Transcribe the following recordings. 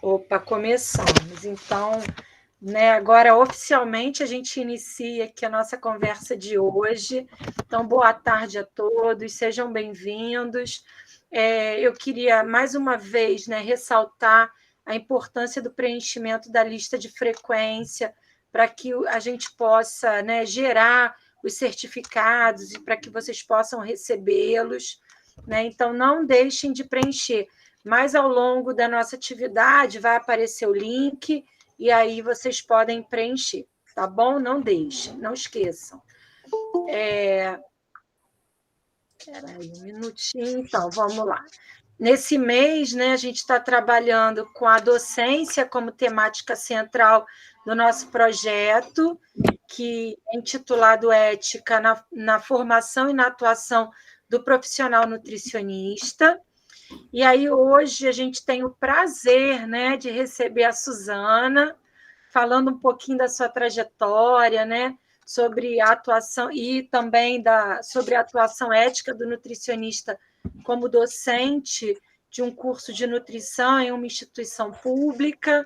Opa, começamos. Então, né, agora oficialmente a gente inicia aqui a nossa conversa de hoje. Então, boa tarde a todos, sejam bem-vindos. Eu queria mais uma vez, né, ressaltar a importância do preenchimento da lista de frequência para que a gente possa, né, gerar os certificados e para que vocês possam recebê-los, né? Então, não deixem de preencher. Mas ao longo da nossa atividade vai aparecer o link e aí vocês podem preencher, tá bom? Não deixem, não esqueçam. Espera aí um minutinho, então, vamos lá. Nesse mês, né, a gente está trabalhando com a docência como temática central do nosso projeto, que é intitulado Ética na Formação e na Atuação do Profissional Nutricionista. E aí, hoje, a gente tem o prazer, né, de receber a Suzana, falando um pouquinho da sua trajetória, né, sobre a atuação e também sobre a atuação ética do nutricionista como docente de um curso de nutrição em uma instituição pública,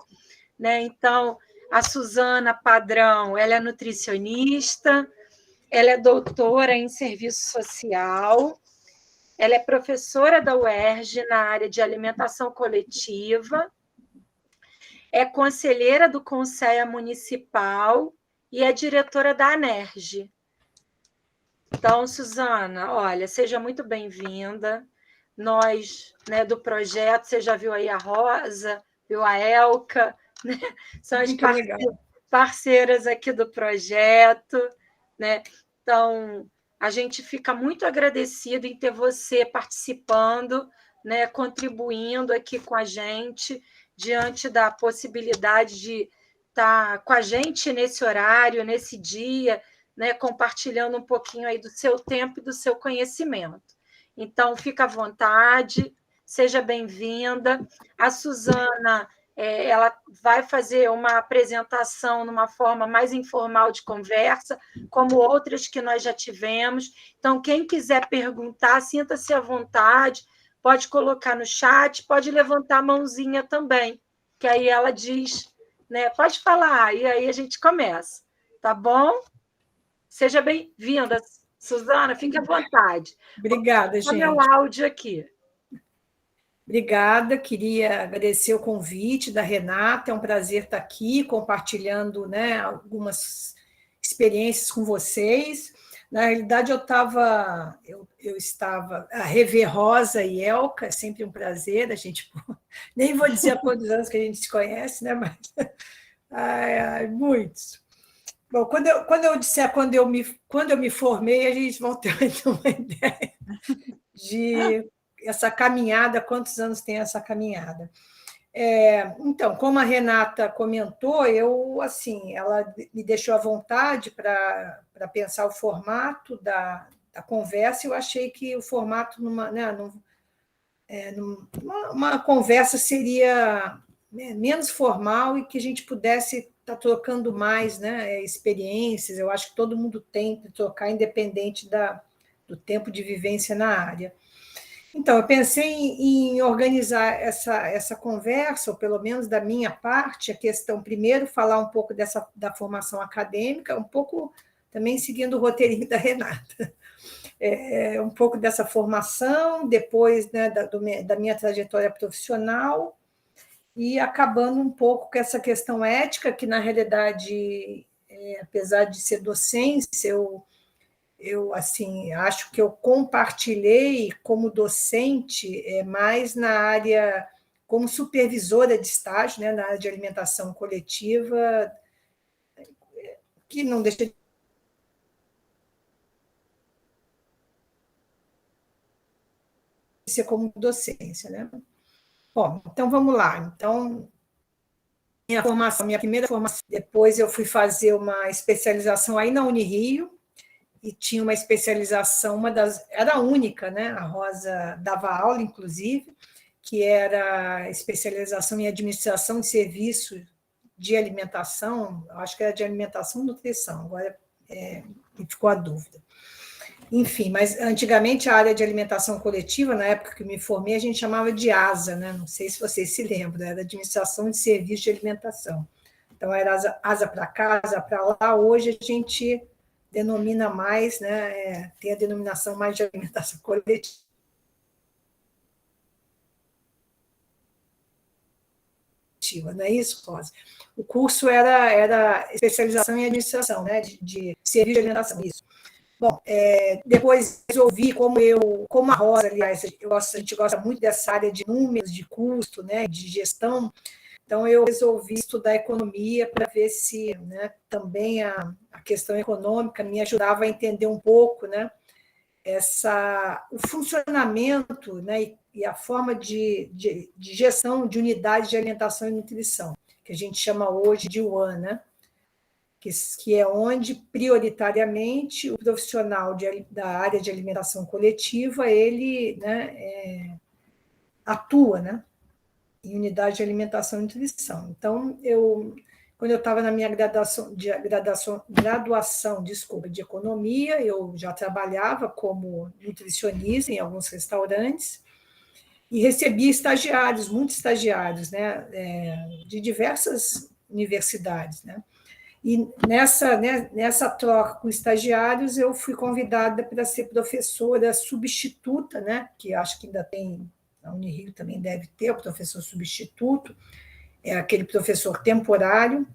né? Então, a Suzana Padrão, ela é nutricionista, ela é doutora em serviço social, ela é professora da UERJ na área de alimentação coletiva, é conselheira do Conselho Municipal e é diretora da ANERJ. Então, Suzana, olha, seja muito bem-vinda. Nós, né, do projeto, você já viu aí a Rosa, viu a Elka, né? São as parceiras aqui do projeto, né? Então, a gente fica muito agradecido em ter você participando, né, contribuindo aqui com a gente, diante da possibilidade de estar com a gente nesse horário, nesse dia, né, compartilhando um pouquinho aí do seu tempo e do seu conhecimento. Então, fica à vontade, seja bem-vinda. A Suzana, ela vai fazer uma apresentação numa forma mais informal de conversa, como outras que nós já tivemos. Então, quem quiser perguntar, sinta-se à vontade, pode colocar no chat, pode levantar a mãozinha também, que aí ela diz, né, pode falar, e aí a gente começa, tá bom? Seja bem-vinda, Suzana, fique à vontade. Obrigada, gente. Meu áudio aqui. Obrigada, queria agradecer o convite da Renata, é um prazer estar aqui compartilhando, né, algumas experiências com vocês. Na realidade, eu estava a rever Rosa e Elka, é sempre um prazer, a gente nem vou dizer há quantos anos que a gente se conhece, né, mas muitos. Bom, quando eu me formei, a gente vai ter uma ideia de essa caminhada, quantos anos tem essa caminhada. Então, como a Renata comentou, ela me deixou à vontade para pensar o formato da conversa, e eu achei que o formato numa conversa seria, né, menos formal e que a gente pudesse estar trocando mais, né, experiências. Eu acho que todo mundo tem que trocar, independente do tempo de vivência na área. Então, eu pensei em organizar essa conversa, ou pelo menos da minha parte, a questão, primeiro, falar um pouco da formação acadêmica, um pouco também seguindo o roteirinho da Renata. Um pouco dessa formação, depois, né, da minha trajetória profissional, e acabando um pouco com essa questão ética, que, na realidade, apesar de ser docência, eu assim, acho que eu compartilhei como docente mais na área, como supervisora de estágio, né, na área de alimentação coletiva, que não deixa de ser como docência, né? Bom, então vamos lá. Então, minha primeira formação, depois eu fui fazer uma especialização aí na Unirio, e tinha uma especialização, era a única, né? A Rosa dava aula, inclusive, que era especialização em administração de serviço de alimentação, acho que era de alimentação e nutrição, agora me ficou a dúvida. Enfim, mas antigamente a área de alimentação coletiva, na época que me formei, a gente chamava de ASA, né? Não sei se vocês se lembram, era Administração de Serviços de Alimentação. Então, era asa para cá, asa para lá. Hoje a gente denomina mais, né? Tem a denominação mais de alimentação coletiva. Não é isso, Rosa? O curso era especialização em administração, né? De serviço de alimentação, isso. Bom, depois resolvi, como a Rosa, aliás, a gente gosta muito dessa área de números, de custo, né, de gestão, então eu resolvi estudar economia para ver se, né, também a questão econômica me ajudava a entender um pouco, né, o funcionamento, né, e a forma de gestão de unidades de alimentação e nutrição, que a gente chama hoje de UAN, né? Que é onde, prioritariamente, o profissional da área de alimentação coletiva, ele, né, atua, né, em unidade de alimentação e nutrição. Então, quando eu estava na minha graduação, desculpa, de economia, eu já trabalhava como nutricionista em alguns restaurantes e recebia estagiários, muitos estagiários, né, de diversas universidades, né? E nessa troca com estagiários, eu fui convidada para ser professora substituta, né? Que acho que ainda tem, a Unirio também deve ter, o professor substituto, é aquele professor temporário,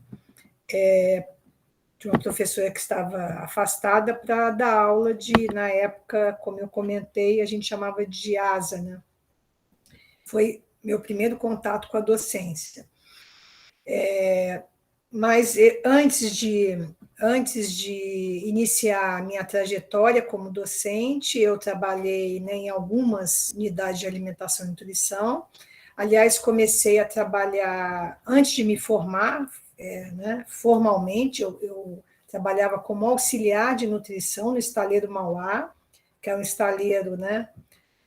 de uma professora que estava afastada para dar aula na época, como eu comentei, a gente chamava de ASA, né? Foi meu primeiro contato com a docência. Mas antes de iniciar a minha trajetória como docente, eu trabalhei, né, em algumas unidades de alimentação e nutrição. Aliás, comecei a trabalhar antes de me formar, né, formalmente, eu trabalhava como auxiliar de nutrição no estaleiro Mauá, que é um estaleiro, né,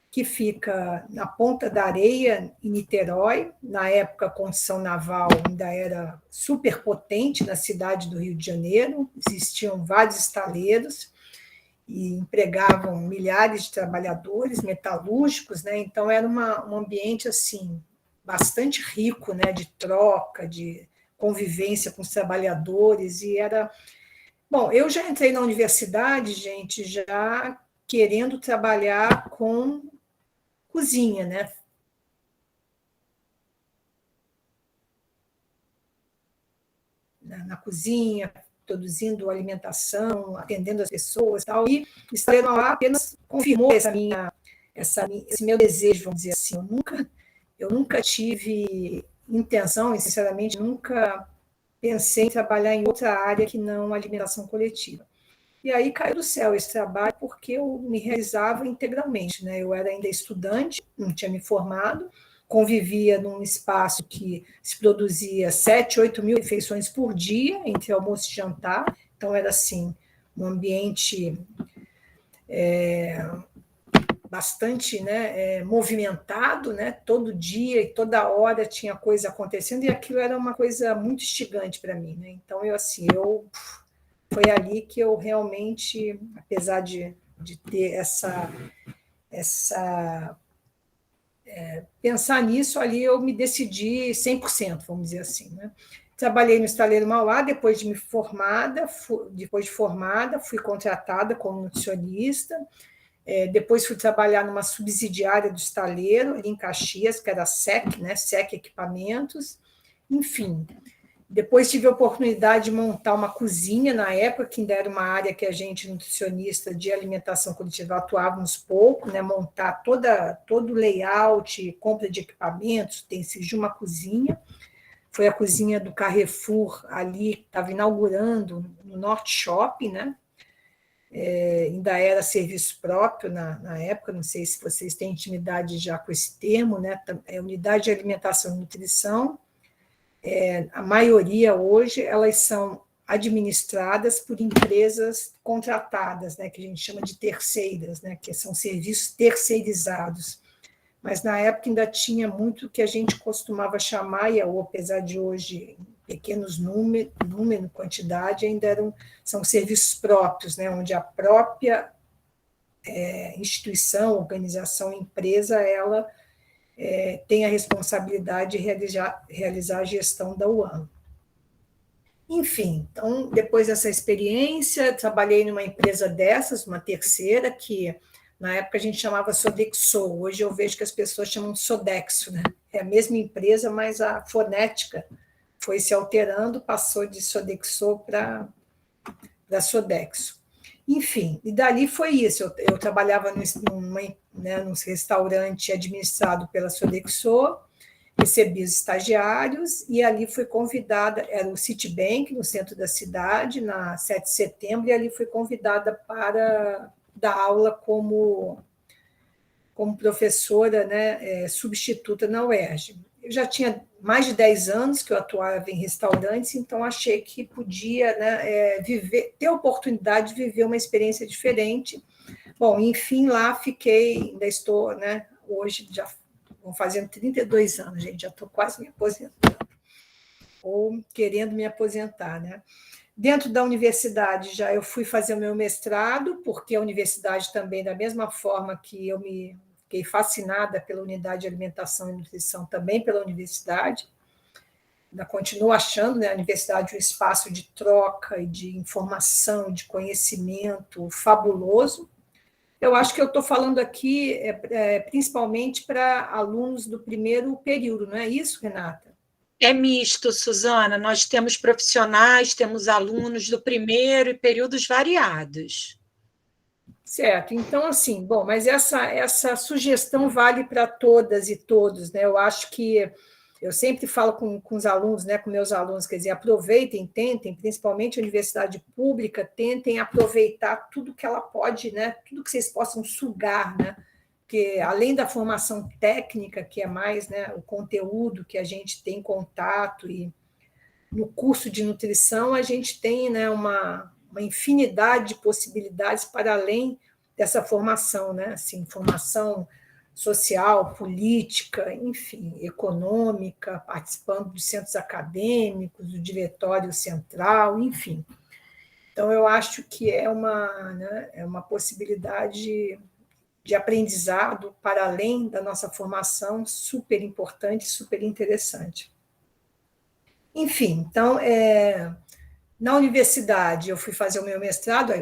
que fica na Ponta da Areia, em Niterói. Na época, a construção naval ainda era superpotente na cidade do Rio de Janeiro, existiam vários estaleiros e empregavam milhares de trabalhadores metalúrgicos, né? Então, era um ambiente assim bastante rico, né? De troca, de convivência com os trabalhadores, e era... Bom, eu já entrei na universidade, gente, já querendo trabalhar com cozinha, né? Na cozinha, produzindo alimentação, atendendo as pessoas, tal. E o Estaleiro Mauá apenas confirmou esse meu desejo, vamos dizer assim. Eu nunca tive intenção, e sinceramente nunca pensei em trabalhar em outra área que não alimentação coletiva. E aí caiu do céu esse trabalho, porque eu me realizava integralmente, né? Eu era ainda estudante, não tinha me formado, convivia num espaço que se produzia 7, 8 mil refeições por dia, entre almoço e jantar. Então, era assim, um ambiente bastante, né, movimentado, né? Todo dia e toda hora tinha coisa acontecendo, e aquilo era uma coisa muito instigante para mim, né? Então, foi ali que eu realmente, apesar de ter pensar nisso, ali eu me decidi 100%, vamos dizer assim, né? Trabalhei no Estaleiro Mauá, depois de formada, fui contratada como nutricionista, depois fui trabalhar numa subsidiária do Estaleiro, ali em Caxias, que era a SEC, né? SEC Equipamentos, enfim. Depois tive a oportunidade de montar uma cozinha, na época, que ainda era uma área que a gente, nutricionista de alimentação coletiva, atuávamos pouco, né? Montar todo o layout, compra de equipamentos, utensílios de uma cozinha. Foi a cozinha do Carrefour, ali, que estava inaugurando, no Norte Shopping, né? Ainda era serviço próprio na época, não sei se vocês têm intimidade já com esse termo, né? Unidade de alimentação e nutrição. A maioria hoje, elas são administradas por empresas contratadas, né, que a gente chama de terceiras, né, que são serviços terceirizados. Mas na época ainda tinha muito que a gente costumava chamar, e apesar de hoje pequenos número, quantidade, são serviços próprios, né, onde a própria instituição, organização, empresa, ela tem a responsabilidade de realizar a gestão da UAM. Enfim, então, depois dessa experiência, trabalhei numa empresa dessas, uma terceira, que na época a gente chamava Sodexo, hoje eu vejo que as pessoas chamam de Sodexo, né? É a mesma empresa, mas a fonética foi se alterando, passou de Sodexo para Sodexo. Enfim, e dali foi isso. Eu trabalhava num restaurante administrado pela Sodexo, recebi os estagiários, e ali fui convidada, era o Citibank, no centro da cidade, na 7 de setembro, e ali fui convidada para dar aula como professora, né, substituta na UERJ. Eu já tinha mais de 10 anos que eu atuava em restaurantes, então achei que podia, né, ter a oportunidade de viver uma experiência diferente. Bom, enfim, lá fiquei, ainda estou, né, hoje já vão fazendo 32 anos, gente, já estou quase me aposentando, ou querendo me aposentar, né? Dentro da universidade, já eu fui fazer o meu mestrado, porque a universidade também, da mesma forma que eu fiquei fascinada pela unidade de alimentação e nutrição, também pela universidade, ainda continuo achando, né, a universidade um espaço de troca e de informação, de conhecimento fabuloso. Eu acho que eu estou falando aqui principalmente para alunos do primeiro período, não é isso, Renata? É misto, Suzana. Nós temos profissionais, temos alunos do primeiro e períodos variados. Certo. Então, assim, bom, mas essa sugestão vale para todas e todos, né? Eu acho que eu sempre falo com os alunos, né, com meus alunos, quer dizer, aproveitem, tentem, principalmente a universidade pública, tentem aproveitar tudo que ela pode, né, tudo que vocês possam sugar, né? Porque além da formação técnica, que é mais, né, o conteúdo que a gente tem contato, e no curso de nutrição a gente tem, né, uma infinidade de possibilidades para além dessa formação, né, assim, formação social, política, enfim, econômica, participando dos centros acadêmicos, do diretório central, enfim. Então, eu acho que né, é uma possibilidade de aprendizado para além da nossa formação super importante, super interessante. Enfim, então, na universidade eu fui fazer o meu mestrado,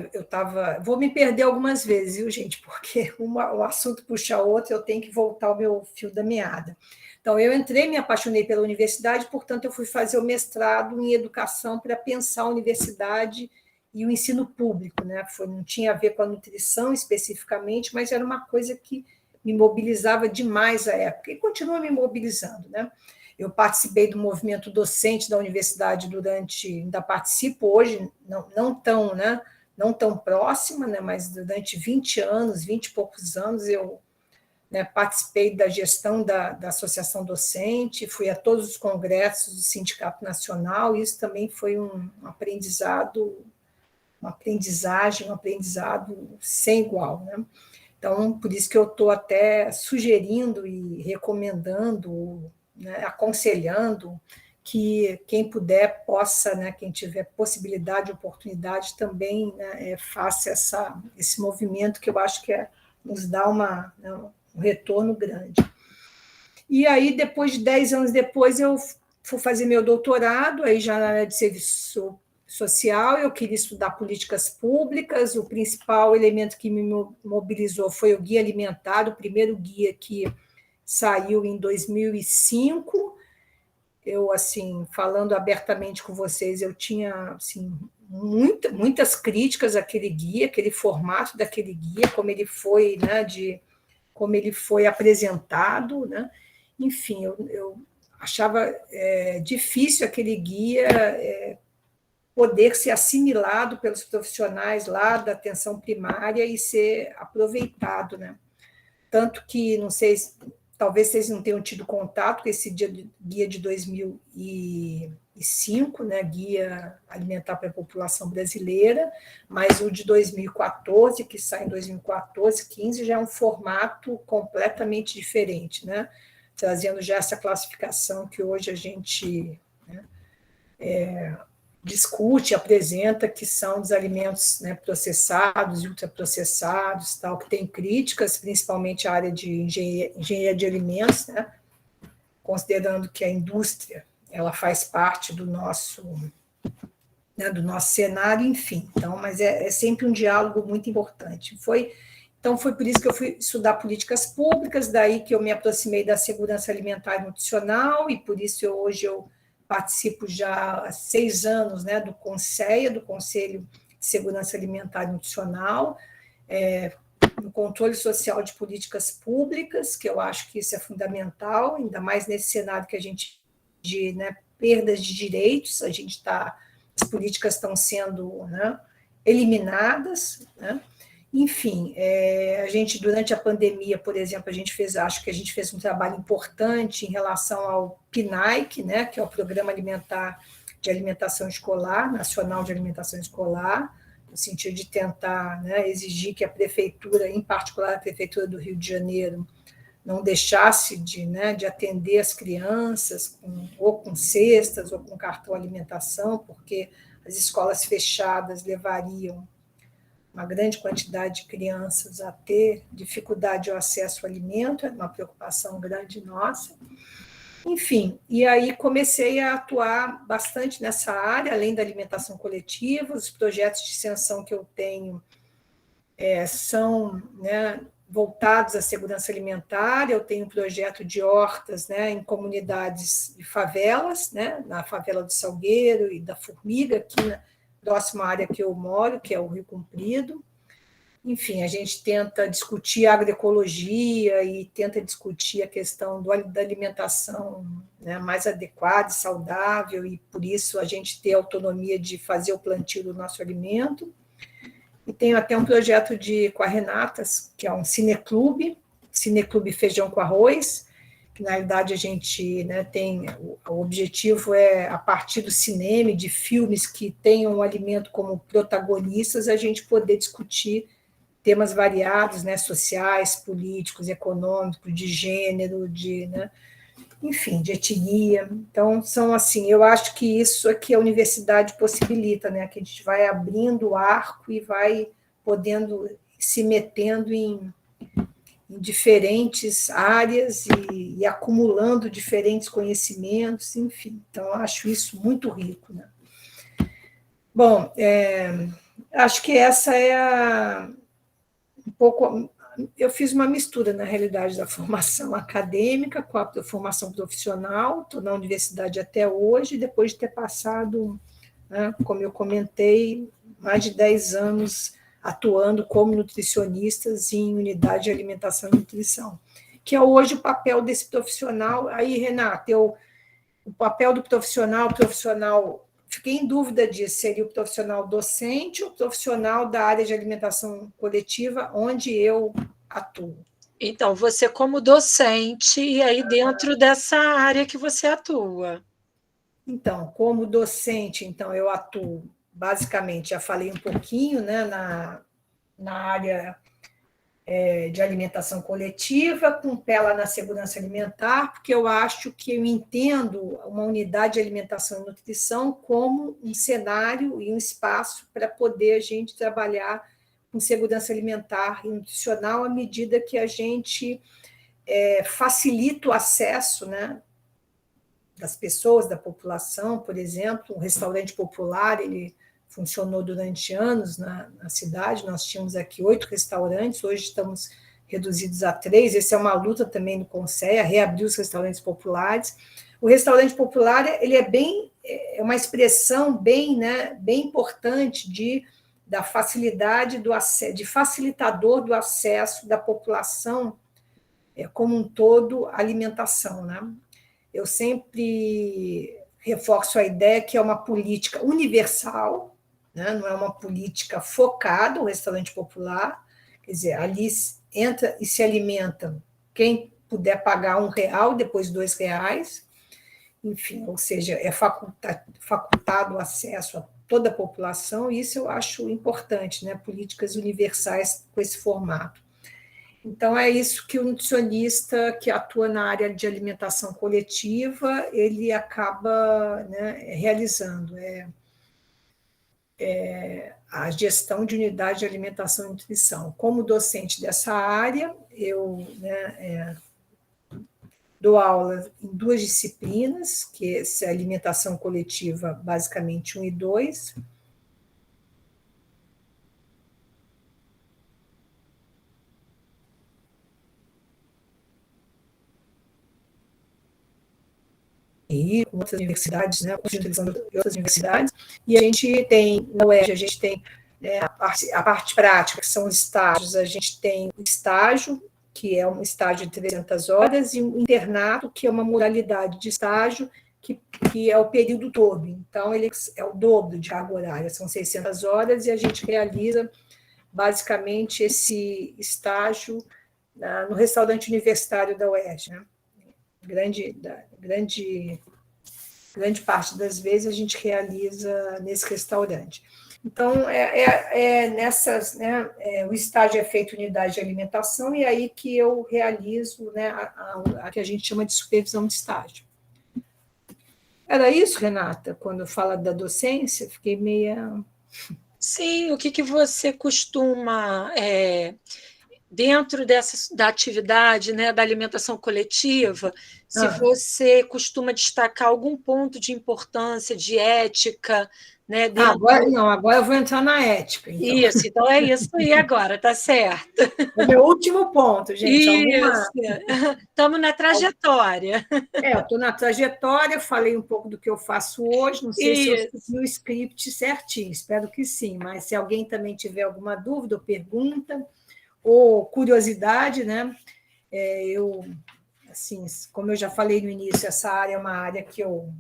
vou me perder algumas vezes, viu, gente, porque o assunto puxa outro, eu tenho que voltar ao meu fio da meada. Então, eu entrei, me apaixonei pela universidade, portanto, eu fui fazer o mestrado em educação para pensar a universidade e o ensino público, né? Não tinha a ver com a nutrição especificamente, mas era uma coisa que me mobilizava demais à época, e continua me mobilizando, né? Eu participei do movimento docente da universidade ainda participo hoje, não tão próxima, né, mas durante 20 anos, 20 e poucos anos, eu, né, participei da gestão da Associação Docente, fui a todos os congressos do Sindicato Nacional, e isso também foi um aprendizado sem igual, né? Então, por isso que eu estou até sugerindo e recomendando, né, aconselhando que quem puder possa, né, quem tiver possibilidade, oportunidade, também, né, faça esse movimento, que eu acho que nos dá um retorno grande. E aí, depois de 10 anos depois, eu fui fazer meu doutorado, aí já na área de serviço social, eu queria estudar políticas públicas, o principal elemento que me mobilizou foi o Guia Alimentar, o primeiro guia que saiu em 2005. Eu, assim, falando abertamente com vocês, eu tinha, assim, muitas críticas àquele guia, aquele formato daquele guia, como ele foi, né, como ele foi apresentado, né? Enfim, eu achava difícil aquele guia poder ser assimilado pelos profissionais lá da atenção primária e ser aproveitado, né? Tanto que, não sei, talvez vocês não tenham tido contato com esse guia de 2005, né, Guia Alimentar para a População Brasileira, mas o de 2014, que sai em 2014, 15, já é um formato completamente diferente, né, trazendo já essa classificação que hoje a gente, né, discute, apresenta que são dos alimentos, né, processados e ultraprocessados, tal, que tem críticas, principalmente a área de engenharia de alimentos, né, considerando que a indústria ela faz parte do nosso, né, do nosso cenário, enfim. Então, mas é sempre um diálogo muito importante. Então, foi por isso que eu fui estudar políticas públicas, daí que eu me aproximei da segurança alimentar e nutricional, e por isso hoje eu participo já há 6 anos, né, do CONSEA, do Conselho de Segurança Alimentar e Nutricional, no controle social de políticas públicas, que eu acho que isso é fundamental, ainda mais nesse cenário que a gente de, né, perdas de direitos, as políticas estão sendo, né, eliminadas, né? Enfim, a gente, durante a pandemia, por exemplo, acho que a gente fez um trabalho importante em relação ao PNAEC, né, que é o Programa Alimentar de Alimentação Escolar, Nacional de Alimentação Escolar, no sentido de tentar, né, exigir que a prefeitura, em particular a prefeitura do Rio de Janeiro, não deixasse de atender as crianças ou com cestas ou com cartão alimentação, porque as escolas fechadas levariam uma grande quantidade de crianças a ter dificuldade de acesso ao alimento, era uma preocupação grande nossa. Enfim, e aí comecei a atuar bastante nessa área, além da alimentação coletiva, os projetos de extensão que eu tenho são, né, voltados à segurança alimentar. Eu tenho um projeto de hortas, né, em comunidades de favelas, né, na favela do Salgueiro e da Formiga, aqui na próxima área que eu moro, que é o Rio Comprido. Enfim, a gente tenta discutir a agroecologia e tenta discutir a questão da alimentação, né, mais adequada e saudável, e por isso a gente ter autonomia de fazer o plantio do nosso alimento. E tenho até um projeto com a Renatas, que é um cineclube Feijão com Arroz, que na realidade a gente, né, tem, o objetivo é, a partir do cinema e de filmes que tenham o alimento como protagonistas, a gente poder discutir temas variados, né, sociais, políticos, econômicos, de gênero, né, enfim, de etnia. Então, são assim, eu acho que isso aqui a universidade possibilita, né, que a gente vai abrindo o arco e vai podendo se metendo em diferentes áreas e acumulando diferentes conhecimentos, enfim. Então, eu acho isso muito rico, né? Bom, acho que essa é um pouco. Eu fiz uma mistura, na realidade, da formação acadêmica com a formação profissional, estou na universidade até hoje, depois de ter passado, né, como eu comentei, mais de 10 anos atuando como nutricionistas em unidade de alimentação e nutrição, que é hoje o papel desse profissional. Aí, Renata, o papel do profissional, fiquei em dúvida disso, seria o profissional docente ou o profissional da área de alimentação coletiva, onde eu atuo. Então, você como docente, e aí dentro dessa área que você atua. Então, como docente, então, eu atuo, basicamente, já falei um pouquinho, né, na área de alimentação coletiva, com pé lá na segurança alimentar, porque eu acho que eu entendo uma unidade de alimentação e nutrição como um cenário e um espaço para poder a gente trabalhar com segurança alimentar e nutricional à medida que a gente facilita o acesso, né, das pessoas, da população. Por exemplo, um restaurante popular, ele funcionou durante anos na cidade, nós tínhamos aqui 8 restaurantes, hoje estamos reduzidos a 3, essa é uma luta também do CONSEA, reabrir os restaurantes populares. O restaurante popular, ele é uma expressão bem, né, bem importante da facilidade de facilitador do acesso da população como um todo à alimentação, né? Eu sempre reforço a ideia que é uma política universal, né? Não é uma política focada, o restaurante popular, quer dizer, ali entra e se alimenta quem puder pagar R$1, depois R$2, enfim, ou seja, é facultado o acesso a toda a população, e isso eu acho importante, né? Políticas universais com esse formato. Então, é isso que o nutricionista que atua na área de alimentação coletiva, ele acaba, né, realizando. a gestão de unidade de alimentação e nutrição. Como docente dessa área, eu dou aula em 2 disciplinas, que é a alimentação coletiva, basicamente 1 e 2, e com outras universidades, né, com outras universidades, e a gente tem, na UERJ, a gente tem a parte prática, que são os estágios, a gente tem o estágio, que é um estágio de 300 horas, e um internato, que é uma modalidade de estágio, que é o período todo. Então, ele é o dobro de carga horária, são 600 horas, e a gente realiza, basicamente, esse estágio no restaurante universitário da UERJ, né? Grande parte das vezes a gente realiza nesse restaurante. Então, nessas, né, o estágio é feito em unidade de alimentação, e aí que eu realizo, né, a que a gente chama de supervisão de estágio. Era isso, Renata, quando fala da docência? Fiquei meia... Sim, o que você costuma... dentro da atividade, né, da alimentação coletiva, se você costuma destacar algum ponto de importância, de ética, né, dentro... Agora eu vou entrar na ética. Então. Isso, então é isso aí agora, tá certo. É o meu último ponto, gente. Isso, estamos na trajetória. Eu estou na trajetória, falei um pouco do que eu faço hoje, não sei se eu segui o script certinho, espero que sim, mas se alguém também tiver alguma dúvida ou pergunta, ou curiosidade, né? Assim, como eu já falei no início, essa área é uma área que eu,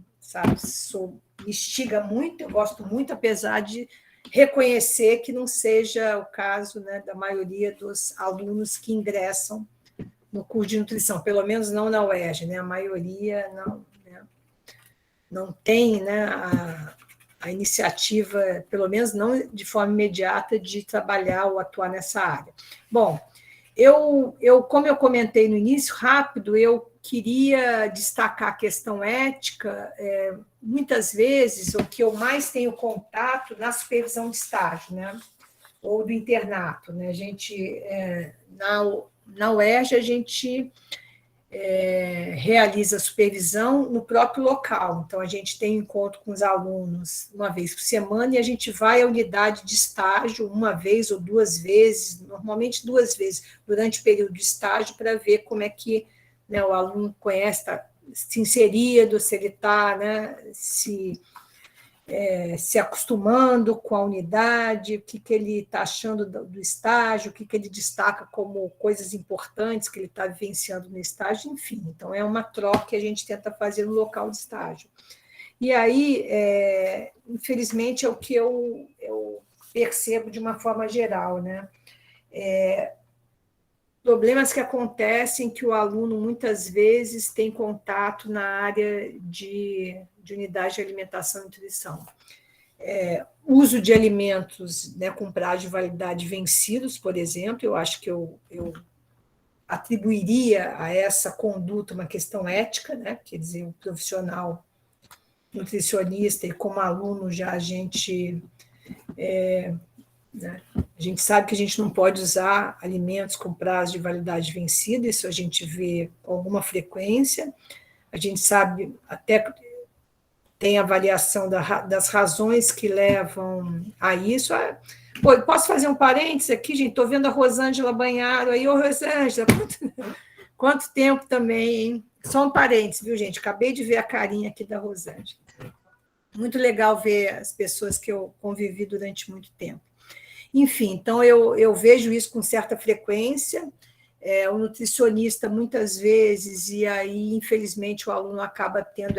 me instiga muito, eu gosto muito, apesar de reconhecer que não seja o caso, né, da maioria dos alunos que ingressam no curso de nutrição, pelo menos não na UERJ, né? A maioria não tem, né, a iniciativa, pelo menos não de forma imediata, de trabalhar ou atuar nessa área. Bom, como eu comentei no início, rápido, eu queria destacar a questão ética. Muitas vezes, o que eu mais tenho contato na supervisão de estágio, né, ou do internato, né? A gente, na UERJ, a gente realiza a supervisão no próprio local. Então, a gente tem encontro com os alunos 1 vez por semana, e a gente vai à unidade de estágio 1 vez ou 2 vezes, normalmente 2 vezes, durante o período de estágio, para ver como é que, né, o aluno conhece, está se inserido, se ele está, né, se acostumando com a unidade, o que ele está achando do estágio, o que ele destaca como coisas importantes que ele está vivenciando no estágio, enfim. Então, é uma troca que a gente tenta fazer no local de estágio. E aí, infelizmente, é o que eu percebo de uma forma geral, né? Problemas que acontecem que o aluno, muitas vezes, tem contato na área de unidade de alimentação e nutrição. Uso de alimentos, né, com prazo de validade vencidos, por exemplo, eu acho que eu atribuiria a essa conduta uma questão ética, né? Quer dizer, o profissional nutricionista, e como aluno já a gente... né? A gente sabe que a gente não pode usar alimentos com prazo de validade vencido, isso a gente vê com alguma frequência. A gente sabe, até tem avaliação das razões que levam a isso. Posso fazer um parênteses aqui, gente? Estou vendo a Rosângela Banharo aí. Ô, Rosângela, quanto tempo também, hein? Só um parênteses, viu, gente? Acabei de ver a carinha aqui da Rosângela. Muito legal ver as pessoas que eu convivi durante muito tempo. Enfim, então eu vejo isso com certa frequência. O nutricionista, muitas vezes, e aí, infelizmente, o aluno acaba tendo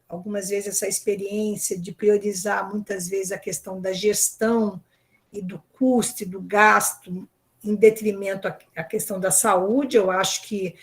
algumas vezes essa experiência de priorizar, muitas vezes, a questão da gestão e do custo e do gasto em detrimento à questão da saúde. Eu acho que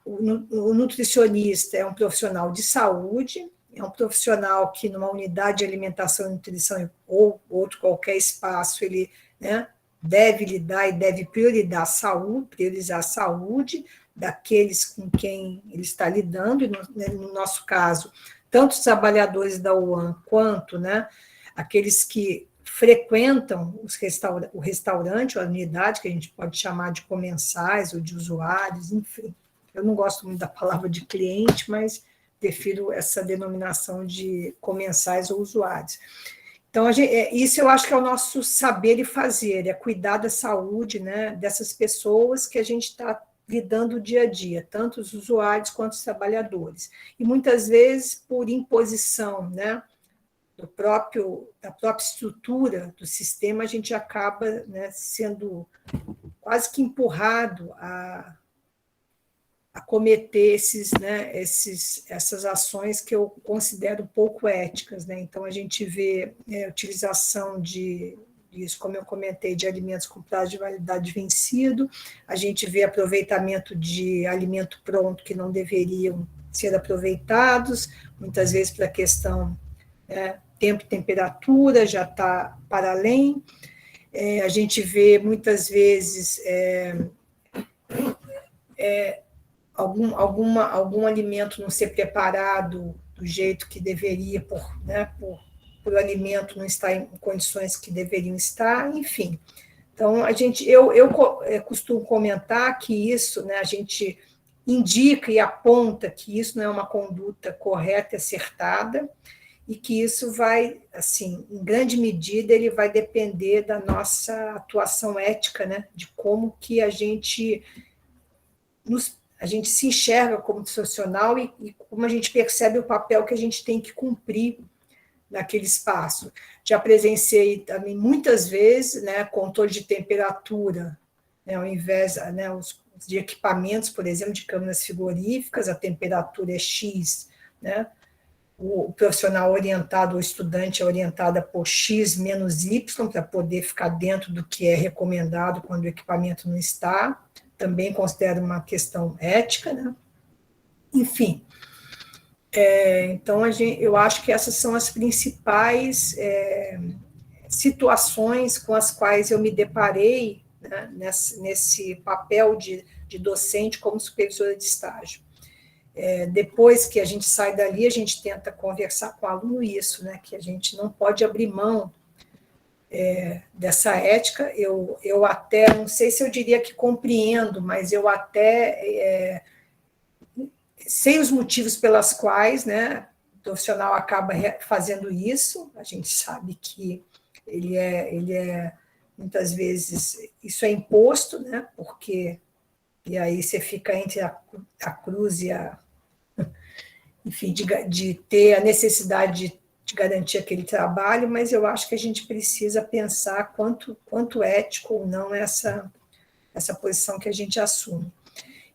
o nutricionista é um profissional de saúde, é um profissional que, numa unidade de alimentação e nutrição ou outro qualquer espaço, ele, né, deve lidar e deve priorizar a saúde daqueles com quem ele está lidando, e no nosso caso, tanto os trabalhadores da UAM quanto, né, aqueles que frequentam o restaurante, ou a unidade, que a gente pode chamar de comensais ou de usuários, enfim. Eu não gosto muito da palavra de cliente, mas prefiro essa denominação de comensais ou usuários. Então, isso eu acho que é o nosso saber e fazer, é cuidar da saúde, né, dessas pessoas que a gente está lidando dia a dia, tanto os usuários quanto os trabalhadores. E muitas vezes, por imposição, né, da própria estrutura do sistema, a gente acaba, né, sendo quase que empurrado a cometer essas ações que eu considero pouco éticas, né? Então, a gente vê a utilização disso, como eu comentei, de alimentos com prazo de validade vencido, a gente vê aproveitamento de alimento pronto que não deveriam ser aproveitados, muitas vezes para a questão tempo e temperatura, já está para além. A gente vê, muitas vezes, algum alimento não ser preparado do jeito que deveria, por o alimento não estar em condições que deveriam estar, enfim. Então, eu costumo comentar que isso, né, a gente indica e aponta que isso não é uma conduta correta e acertada, e que isso vai, assim, em grande medida, ele vai depender da nossa atuação ética, né, de como que a gente se enxerga como profissional e como a gente percebe o papel que a gente tem que cumprir naquele espaço. Já presenciei também muitas vezes, né, controle de temperatura, né, ao invés, né, de equipamentos, por exemplo, de câmeras frigoríficas, a temperatura é X, né, o profissional orientado, o estudante é orientado por X menos Y, para poder ficar dentro do que é recomendado quando o equipamento não está. Também considero uma questão ética, né? Enfim, então eu acho que essas são as principais situações com as quais eu me deparei, né, nesse papel de docente como supervisora de estágio. Depois que a gente sai dali, a gente tenta conversar com o aluno isso, né, que a gente não pode abrir mão dessa ética. Eu até, não sei se eu diria que compreendo, mas eu até sei os motivos pelas quais, né, o profissional acaba fazendo isso. A gente sabe que ele é muitas vezes, isso é imposto, né, porque, e aí você fica entre a cruz e enfim, de ter a necessidade de garantir aquele trabalho, mas eu acho que a gente precisa pensar quanto ético ou não essa posição que a gente assume.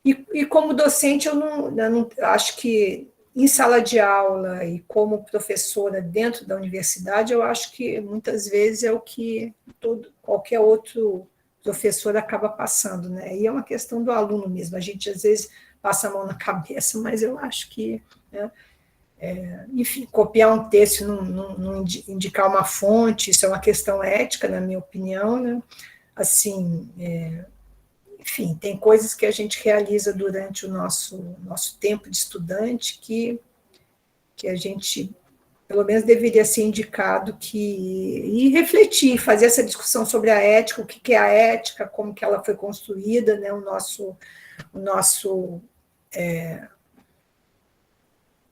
E como docente, eu não acho que em sala de aula e como professora dentro da universidade, eu acho que muitas vezes é o que qualquer outro professor acaba passando, né? E é uma questão do aluno mesmo. A gente, às vezes, passa a mão na cabeça, mas eu acho que, né, enfim, copiar um texto, não indicar uma fonte, isso é uma questão ética, na minha opinião, né? Assim, enfim, tem coisas que a gente realiza durante o nosso tempo de estudante que a gente, pelo menos, deveria ser indicado e refletir, fazer essa discussão sobre a ética, o que é a ética, como que ela foi construída, né? O nosso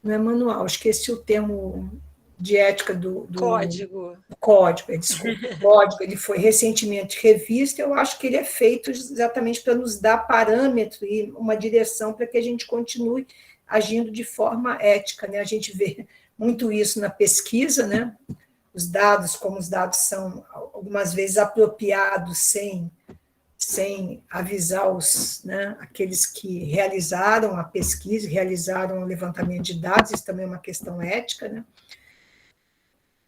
não é manual, esqueci o termo de ética do Código. Código, desculpa, o código, ele foi recentemente revisto, eu acho que ele é feito exatamente para nos dar parâmetro e uma direção para que a gente continue agindo de forma ética, né? A gente vê muito isso na pesquisa, né? Os dados, como os dados são algumas vezes apropriados sem avisar né, aqueles que realizaram a pesquisa, realizaram o levantamento de dados, isso também é uma questão ética, né?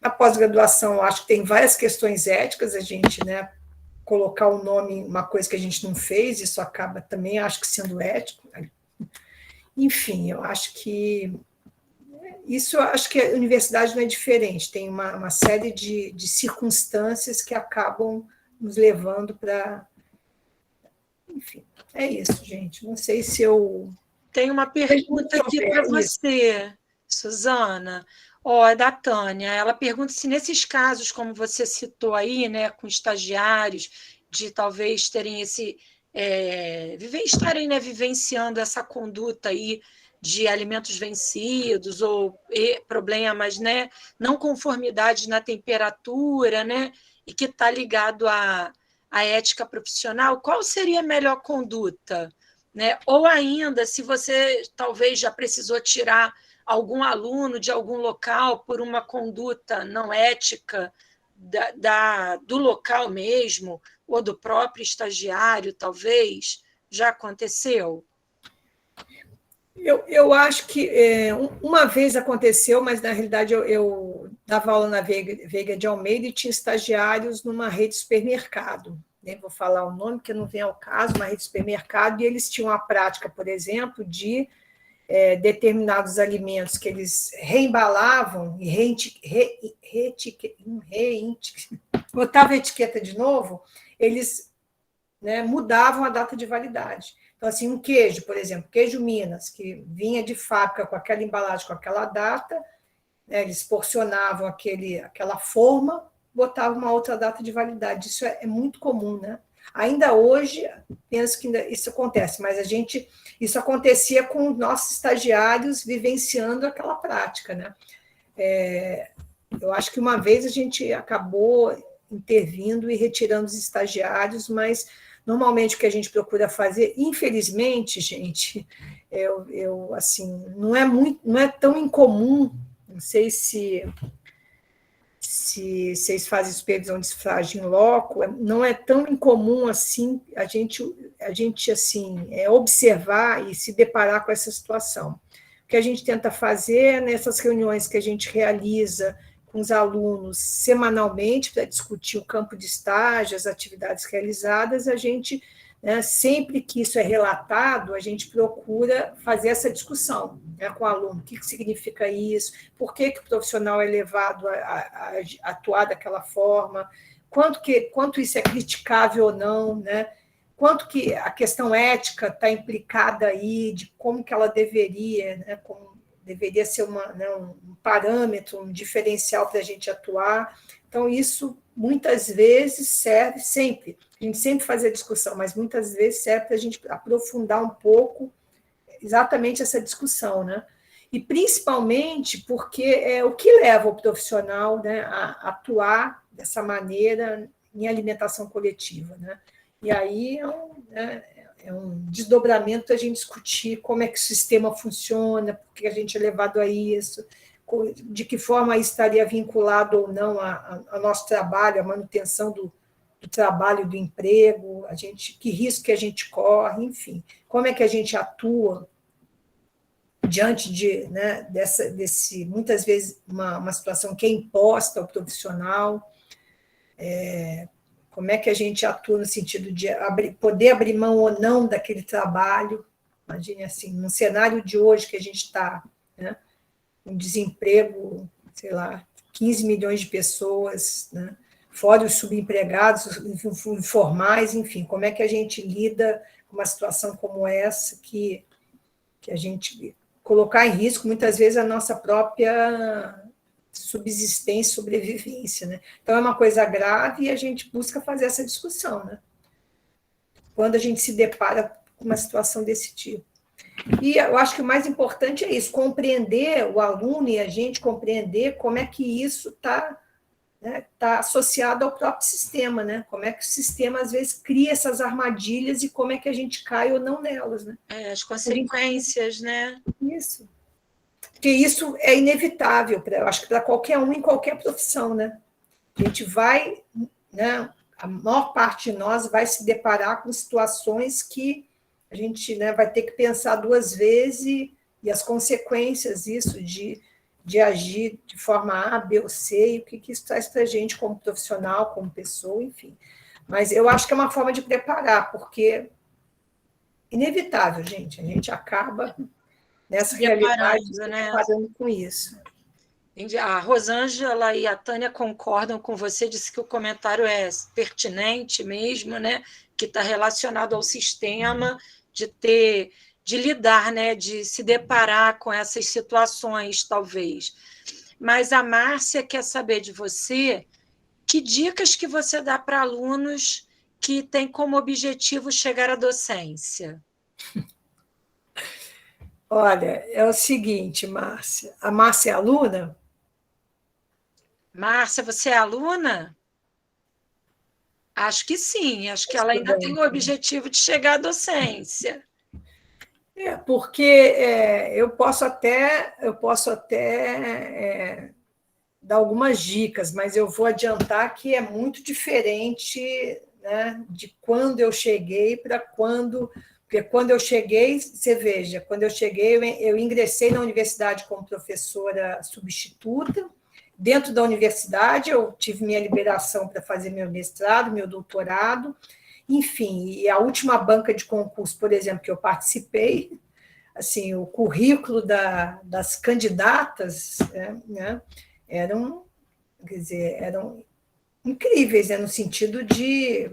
Na pós-graduação, eu acho que tem várias questões éticas, a gente, né, colocar o nome em uma coisa que a gente não fez, isso acaba também, acho que, sendo ético. Enfim, eu acho que acho que a universidade não é diferente, tem uma série de circunstâncias que acabam nos levando para... Enfim, é isso, gente. Não sei se eu... Tem uma pergunta aqui para você, Suzana. Ó, é da Tânia. Ela pergunta se nesses casos, como você citou aí, né, com estagiários, de talvez terem estarem, né, vivenciando essa conduta aí de alimentos vencidos ou problemas, né, não conformidade na temperatura, né, e que está ligado à ética profissional, qual seria a melhor conduta? Né? Ou ainda, se você talvez já precisou tirar algum aluno de algum local por uma conduta não ética do local mesmo, ou do próprio estagiário, talvez, já aconteceu? Eu acho que uma vez aconteceu, mas na realidade eu dava aula na Veiga de Almeida e tinha estagiários numa rede de supermercado. Nem vou falar o nome, que não vem ao caso, uma rede de supermercado, e eles tinham a prática, por exemplo, de determinados alimentos que eles reembalavam e botava a etiqueta de novo, eles, né, mudavam a data de validade. Então, assim, um queijo, por exemplo, queijo Minas, que vinha de fábrica com aquela embalagem, com aquela data, né, eles porcionavam aquela forma, botavam uma outra data de validade. Isso é muito comum, né? Ainda hoje, penso que isso acontece, mas isso acontecia com os nossos estagiários vivenciando aquela prática, né? Eu acho que uma vez a gente acabou intervindo e retirando os estagiários, mas normalmente o que a gente procura fazer, infelizmente, gente, assim, não é tão incomum, não sei se vocês fazem supervisão de estágio em loco, não é tão incomum assim a gente assim, observar e se deparar com essa situação. O que a gente tenta fazer nessas reuniões que a gente realiza com os alunos semanalmente para discutir o campo de estágio, as atividades realizadas, a gente, né, sempre que isso é relatado, a gente procura fazer essa discussão, né, com o aluno. O que significa isso? Por que o profissional é levado a atuar daquela forma? Quanto isso é criticável ou não, né? Quanto que a questão ética está implicada aí, de como que ela deveria, né, como deveria ser um parâmetro, um diferencial para a gente atuar. Então, isso muitas vezes serve, sempre, a gente sempre faz a discussão, mas muitas vezes serve para a gente aprofundar um pouco exatamente essa discussão, né? E principalmente porque é o que leva o profissional, né, a atuar dessa maneira em alimentação coletiva, né? E aí é um desdobramento a gente discutir como é que o sistema funciona, por que a gente é levado a isso, de que forma isso estaria vinculado ou não ao nosso trabalho, à manutenção do trabalho, do emprego, que risco que a gente corre, enfim, como é que a gente atua diante né, muitas vezes, uma situação que é imposta ao profissional, como é que a gente atua no sentido de poder abrir mão ou não daquele trabalho. Imagine assim, num cenário de hoje que a gente está, né, com desemprego, sei lá, 15 milhões de pessoas, né, fora os subempregados, os informais, enfim, como é que a gente lida com uma situação como essa, que a gente colocar em risco, muitas vezes, a nossa própria subsistência, sobrevivência, né? Então, é uma coisa grave e a gente busca fazer essa discussão, né? Quando a gente se depara com uma situação desse tipo. E eu acho que o mais importante é isso, compreender o aluno e a gente compreender como é que isso está, né, tá associado ao próprio sistema, né? Como é que o sistema, às vezes, cria essas armadilhas e como é que a gente cai ou não nelas, né? As consequências, né? Isso. Porque isso é inevitável, eu acho que para qualquer um, em qualquer profissão, né? A gente vai, né, a maior parte de nós vai se deparar com situações que a gente, né, vai ter que pensar duas vezes e as consequências disso, de agir de forma A, B ou C, e o que isso traz para a gente como profissional, como pessoa, enfim. Mas eu acho que é uma forma de preparar, porque inevitável, gente, a gente acaba nessa realidade se deparando com isso. A Rosângela e a Tânia concordam com você, disse que o comentário é pertinente mesmo, né? Que está relacionado ao sistema de lidar, né? De se deparar com essas situações, talvez. mas a Márcia quer saber de você que dicas que você dá para alunos que têm como objetivo chegar à docência. Olha, é o seguinte, Márcia. A Márcia é aluna? Márcia, você é aluna? Acho que sim, acho que ela ainda tem o Estudante. objetivo de chegar à docência. Porque eu posso até dar algumas dicas, mas eu vou adiantar que é muito diferente, né, de quando eu cheguei para quando. Porque quando eu cheguei, você veja, quando eu cheguei, eu ingressei na universidade como professora substituta. Dentro da universidade, eu tive minha liberação para fazer meu mestrado, meu doutorado, enfim, e a última banca de concurso, por exemplo, que eu participei, assim, o currículo das candidatas, né, eram, quer dizer, eram incríveis, né, no sentido de,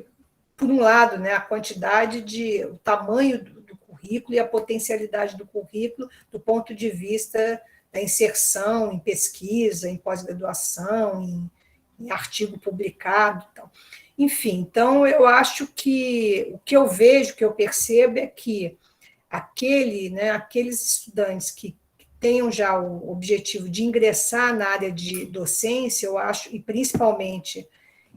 por um lado, né, a quantidade de, o tamanho do currículo e a potencialidade do currículo do ponto de vista da inserção em pesquisa, em pós-graduação, em artigo publicado, então. Enfim, então eu acho que o que eu vejo, o que eu percebo é que aqueles estudantes que tenham já o objetivo de ingressar na área de docência, eu acho, e principalmente,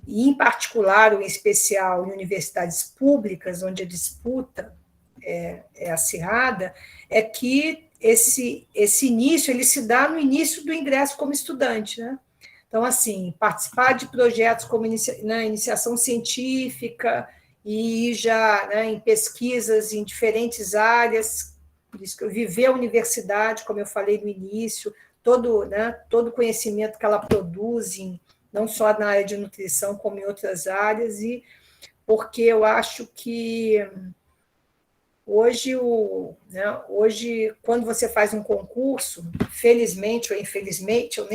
e em particular ou em especial em universidades públicas, onde a disputa é acirrada, é que esse início ele se dá no início do ingresso como estudante, né? Então, assim, participar de projetos como iniciação científica e já, né, em pesquisas em diferentes áreas, por isso que eu viver a universidade, como eu falei no início, todo o conhecimento que ela produz, não só na área de nutrição, como em outras áreas, e porque eu acho que hoje, quando você faz um concurso, felizmente ou infelizmente, eu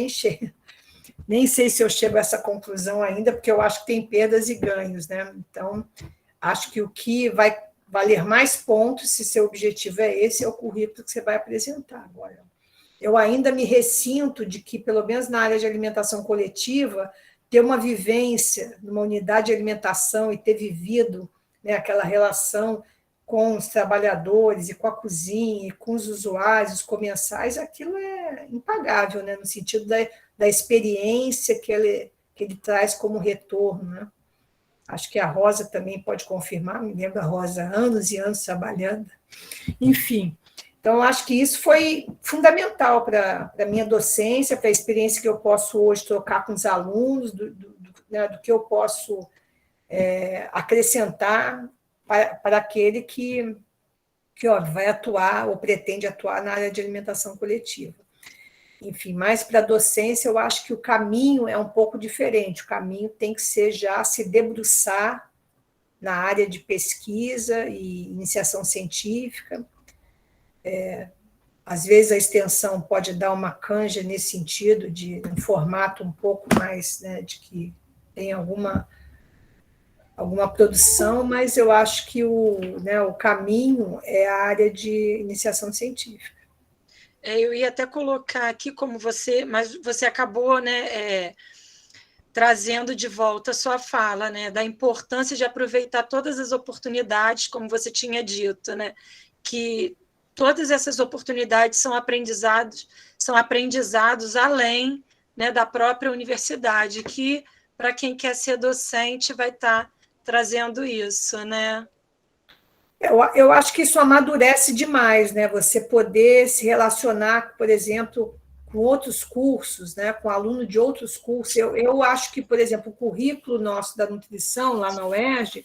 nem sei se eu chego a essa conclusão ainda, porque eu acho que tem perdas e ganhos, né? Então, acho que o que vai valer mais pontos, se seu objetivo é esse, é o currículo que você vai apresentar agora. Eu ainda me ressinto de que, pelo menos na área de alimentação coletiva, ter uma vivência numa unidade de alimentação e ter vivido, né, aquela relação com os trabalhadores e com a cozinha e com os usuários, os comensais, aquilo é impagável, né, no sentido da experiência que ele traz como retorno, né? Acho que a Rosa também pode confirmar, me lembro da Rosa, anos e anos trabalhando. Enfim, então acho que isso foi fundamental para a minha docência, para a experiência que eu posso hoje trocar com os alunos, né, do que eu posso acrescentar para aquele que ó, vai atuar ou pretende atuar na área de alimentação coletiva. Enfim, mais para a docência, eu acho que o caminho é um pouco diferente. O caminho tem que ser já se debruçar na área de pesquisa e iniciação científica. Às vezes a extensão pode dar uma canja nesse sentido, de um formato um pouco mais, né, de que tem alguma produção, mas eu acho que o caminho é a área de iniciação científica. Eu ia até colocar aqui como você, mas você acabou, né, trazendo de volta a sua fala, né, da importância de aproveitar todas as oportunidades, como você tinha dito, né, que todas essas oportunidades são aprendizados além, né, da própria universidade, que para quem quer ser docente vai estar trazendo isso, né? Eu acho que isso amadurece demais, né? Você poder se relacionar, por exemplo, com outros cursos, né? Com aluno de outros cursos. Eu acho que, por exemplo, o currículo nosso da nutrição lá na UERJ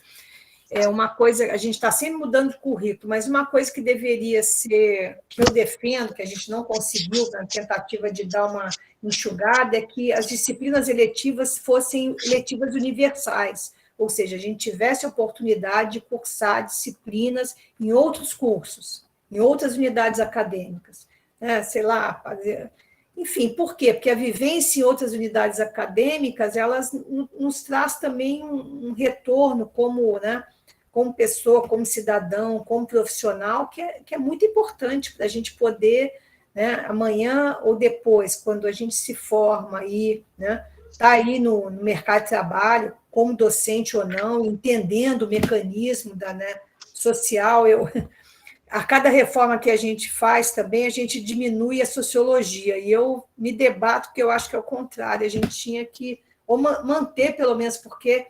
é uma coisa, a gente está sempre mudando de currículo, mas uma coisa que deveria ser, que eu defendo, que a gente não conseguiu na tentativa de dar uma enxugada, é que as disciplinas eletivas fossem eletivas universais, ou seja, a gente tivesse a oportunidade de cursar disciplinas em outros cursos, em outras unidades acadêmicas, né? Sei lá, fazer... Enfim, por quê? Porque a vivência em outras unidades acadêmicas, elas nos traz também um retorno como, né, como pessoa, como cidadão, como profissional, que é muito importante para a gente poder, né, amanhã ou depois, quando a gente se forma e, né, está aí no mercado de trabalho, como docente ou não, entendendo o mecanismo da, né, social, a cada reforma que a gente faz também, a gente diminui a sociologia, e eu me debato, porque eu acho que é o contrário, a gente tinha que ou manter, pelo menos, porque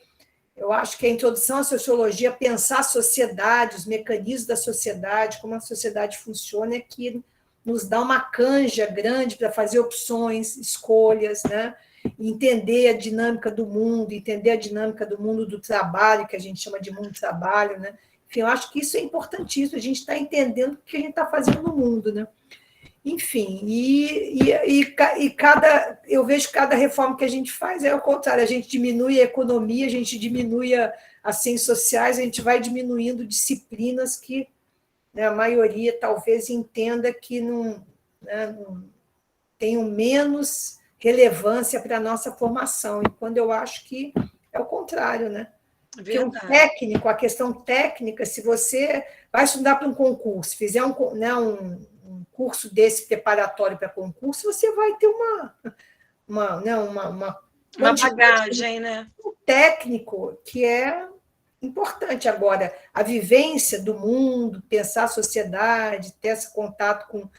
eu acho que a introdução à sociologia, pensar a sociedade, os mecanismos da sociedade, como a sociedade funciona, é que nos dá uma canja grande para fazer opções, escolhas, né? Entender a dinâmica do mundo, entender a dinâmica do mundo do trabalho, que a gente chama de mundo do trabalho, né? Enfim, eu acho que isso é importantíssimo, a gente está entendendo o que a gente está fazendo no mundo, né? Enfim, eu vejo que cada reforma que a gente faz é o contrário, a gente diminui a economia, a gente diminui as ciências sociais, a gente vai diminuindo disciplinas que, né, a maioria talvez entenda que não, né, não tenham menos relevância para a nossa formação, e quando eu acho que é o contrário, né? Porque um técnico, a questão técnica, se você vai estudar para um concurso, fizer um curso desse preparatório para concurso, você vai ter uma bagagem, né? Técnico que é importante. Agora, a vivência do mundo, pensar a sociedade, ter esse contato com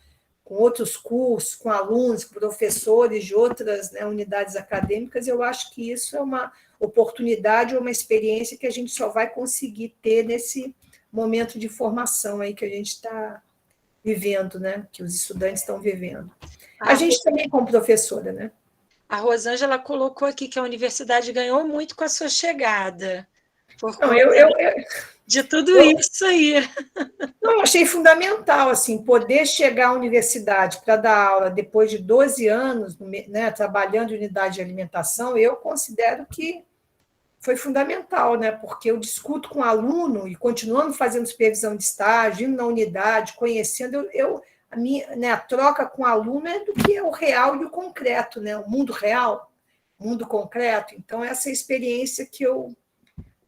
outros cursos, com alunos, com professores de outras, né, unidades acadêmicas, eu acho que isso é uma oportunidade ou uma experiência que a gente só vai conseguir ter nesse momento de formação aí que a gente está vivendo, né, que os estudantes estão vivendo. A gente também, como professora, né? A Rosângela colocou aqui que a universidade ganhou muito com a sua chegada. Por Não, de tudo isso aí. Eu achei fundamental assim, poder chegar à universidade para dar aula depois de 12 anos, né, trabalhando em unidade de alimentação, eu considero que foi fundamental, né, porque eu discuto com o aluno e continuando fazendo supervisão de estágio, indo na unidade, conhecendo, a troca com o aluno é do que é o real e o concreto, né, o mundo real, o mundo concreto. Então, essa é a experiência que eu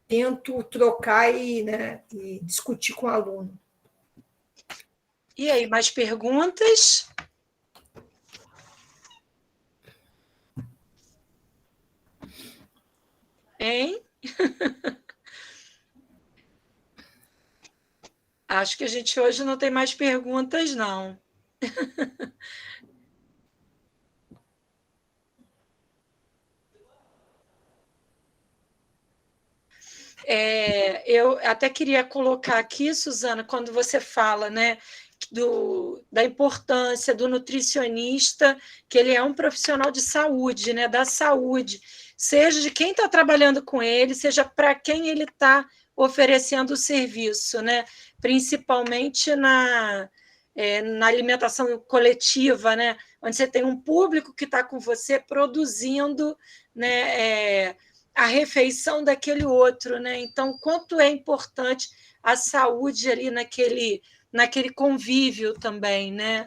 tento trocar né, e discutir com o aluno. E aí, mais perguntas? Hein? Acho que a gente hoje não tem mais perguntas, não. Eu até queria colocar aqui, Suzana, quando você fala, né, da importância do nutricionista, que ele é um profissional de saúde, né, da saúde, seja de quem está trabalhando com ele, seja para quem ele está oferecendo o serviço, né, principalmente na alimentação coletiva, né, onde você tem um público que está com você produzindo, né, a refeição daquele outro, né? Então, quanto é importante a saúde ali naquele convívio também, né?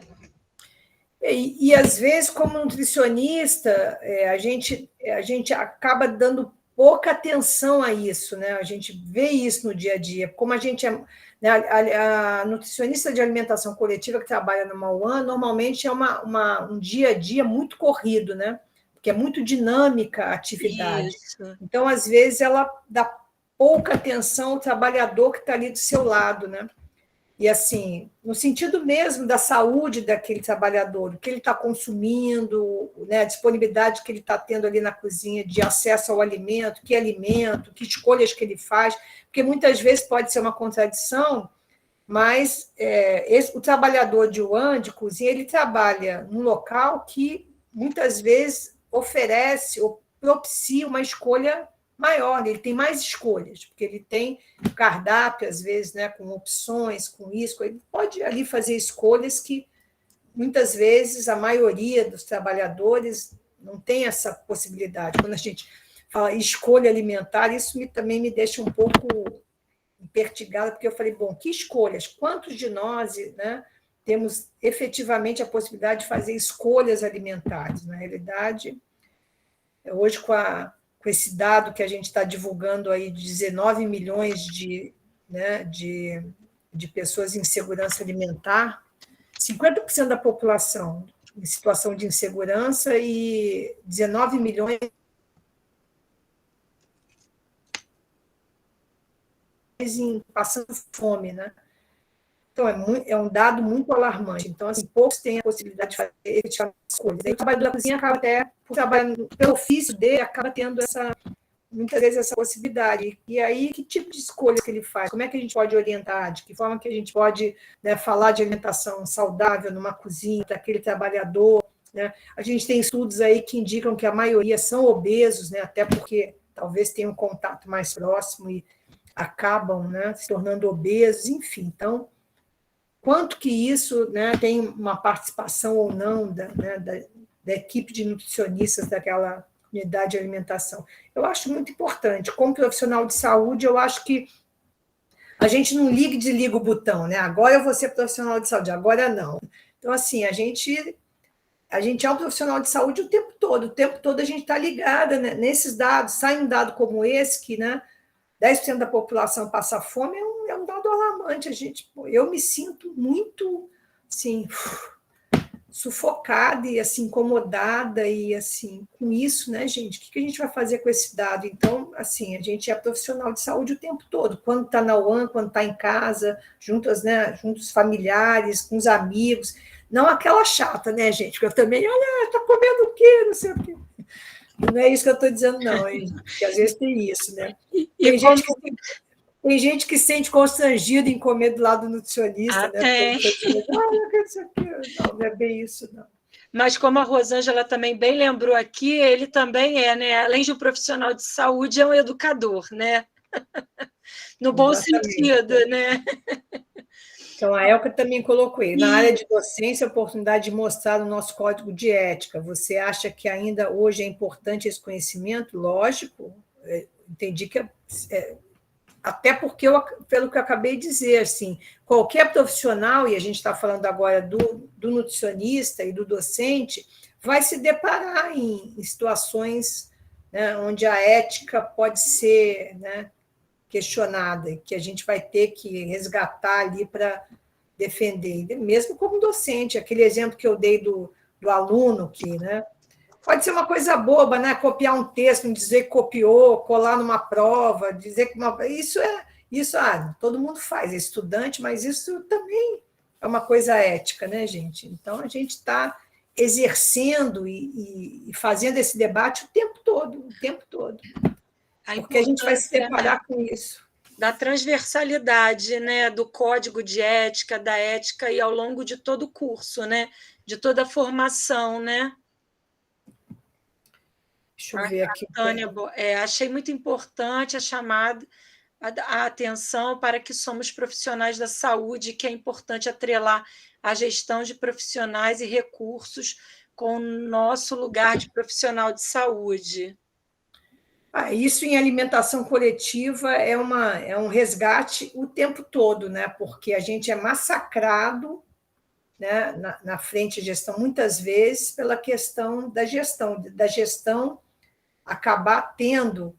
E às vezes, como nutricionista, a gente acaba dando pouca atenção a isso, né? A gente vê isso no dia a dia. Como a gente é. Né, a nutricionista de alimentação coletiva que trabalha no Mauã, normalmente é um dia a dia muito corrido, né? Porque é muito dinâmica a atividade. Isso. Então, às vezes, ela dá pouca atenção ao trabalhador que está ali do seu lado, né? E, assim, no sentido mesmo da saúde daquele trabalhador, o que ele está consumindo, né, a disponibilidade que ele está tendo ali na cozinha de acesso ao alimento, que escolhas que ele faz, porque muitas vezes pode ser uma contradição, mas o trabalhador de UAN, de cozinha, ele trabalha num local que muitas vezes oferece ou propicia uma escolha maior, ele tem mais escolhas, porque ele tem cardápio, às vezes, né, com opções, com isso, ele pode ali fazer escolhas que muitas vezes a maioria dos trabalhadores não tem essa possibilidade. Quando a gente fala escolha alimentar, isso também me deixa um pouco impertigada, porque eu falei, bom, que escolhas? Quantos de nós, né, temos efetivamente a possibilidade de fazer escolhas alimentares? Na realidade, hoje, com esse dado que a gente está divulgando aí de 19 milhões de pessoas em segurança alimentar, 50% da população em situação de insegurança e 19 milhões passando fome, né? Então, é um dado muito alarmante. Então, assim, poucos têm a possibilidade de fazer efetivamente escolhas. Aí, o trabalho da cozinha acaba até, por trabalhar pelo ofício dele, acaba tendo muitas vezes essa possibilidade. E aí, que tipo de escolhas que ele faz? Como é que a gente pode orientar? De que forma que a gente pode, né, falar de alimentação saudável numa cozinha para aquele trabalhador? Né? A gente tem estudos aí que indicam que a maioria são obesos, né, até porque talvez tenham um contato mais próximo e acabam, né, se tornando obesos, enfim. Então, quanto que isso, né, tem uma participação ou não da equipe de nutricionistas daquela unidade de alimentação? Eu acho muito importante. Como profissional de saúde, eu acho que a gente não liga e desliga o botão, né? Agora eu vou ser profissional de saúde, agora não. Então, assim, a gente é um profissional de saúde o tempo todo a gente está ligada, né, nesses dados. Sai um dado como esse, que, né, 10% da população passa fome, é um dado alarmante. Eu me sinto muito, assim, sufocada e, assim, incomodada e, assim, com isso, né, gente? O que a gente vai fazer com esse dado? Então, assim, a gente é profissional de saúde o tempo todo, quando está na UAN, quando está em casa, juntos, né, juntos familiares, com os amigos, não aquela chata, né, gente? Porque eu também, olha, está comendo o quê? Não sei o quê. Não é isso que eu estou dizendo, não, hein? Porque às vezes tem isso, né? Tem gente que se sente constrangida em comer do lado do nutricionista, né? Tem. Não é bem isso, não. Mas como a Rosângela também bem lembrou aqui, ele também é, né? Além de um profissional de saúde, é um educador, né? No bom sentido, né? Então, a Elka também colocou aí, na área de docência, a oportunidade de mostrar o nosso código de ética. Você acha que ainda hoje é importante esse conhecimento? Lógico, entendi que até porque, pelo que eu acabei de dizer, assim, qualquer profissional, e a gente está falando agora do nutricionista e do docente, vai se deparar em situações, né, onde a ética pode ser, né, questionada, que a gente vai ter que resgatar ali para defender, mesmo como docente. Aquele exemplo que eu dei do aluno que, né, pode ser uma coisa boba, né? Copiar um texto, não dizer que copiou, colar numa prova, dizer que todo mundo faz, é estudante, mas isso também é uma coisa ética, né, gente? Então a gente está exercendo e fazendo esse debate o tempo todo, porque a gente vai se deparar com isso. Da transversalidade, né, do código de ética, da ética e ao longo de todo o curso, né, de toda a formação, né? Deixa eu ver aqui. Tânia, achei muito importante a chamada, a atenção para que somos profissionais da saúde, que é importante atrelar a gestão de profissionais e recursos com o nosso lugar de profissional de saúde. Isso em alimentação coletiva é um resgate o tempo todo, né? Porque a gente é massacrado, né, na frente de gestão, muitas vezes, pela questão da gestão acabar tendo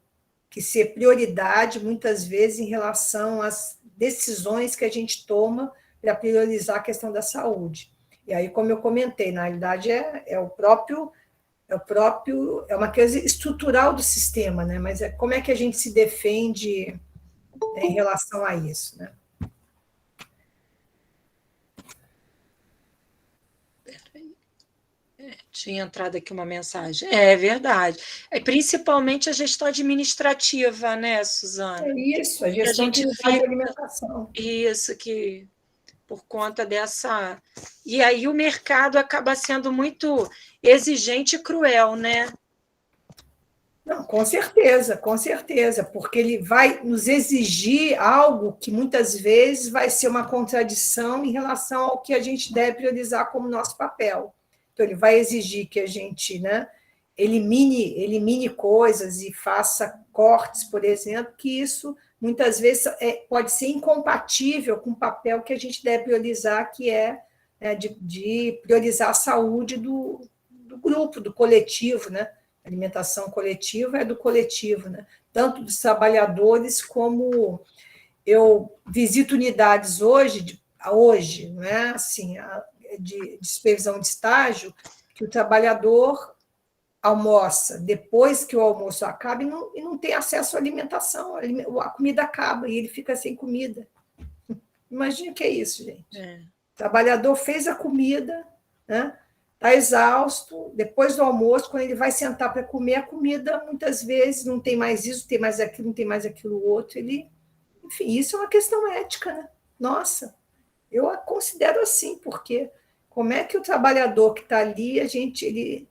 que ser prioridade, muitas vezes, em relação às decisões que a gente toma para priorizar a questão da saúde. E aí, como eu comentei, na realidade é uma coisa estrutural do sistema, né? Mas como é que a gente se defende, né, em relação a isso, né? Tinha entrado aqui uma mensagem. É verdade. Principalmente a gestão administrativa, né, Suzana? É isso, a gestão de alimentação. Isso, que por conta dessa... E aí o mercado acaba sendo muito exigente e cruel, né? Não, com certeza, porque ele vai nos exigir algo que muitas vezes vai ser uma contradição em relação ao que a gente deve priorizar como nosso papel. Então, ele vai exigir que a gente, né, elimine coisas e faça cortes, por exemplo, que isso muitas vezes pode ser incompatível com o papel que a gente deve priorizar, que é, né, de priorizar a saúde do grupo, do coletivo, né? Alimentação coletiva é do coletivo, né? Tanto dos trabalhadores como eu visito unidades hoje, não é assim, de supervisão de estágio, que o trabalhador almoça depois que o almoço acaba e não tem acesso à alimentação, a comida acaba e ele fica sem comida. Imagina o que é isso, gente. O trabalhador fez a comida, né? Está exausto, depois do almoço, quando ele vai sentar para comer, a comida, muitas vezes, não tem mais isso, tem mais aquilo, não tem mais aquilo outro. Enfim, isso é uma questão ética, né? Nossa, eu a considero assim, porque como é que o trabalhador que está ali, ele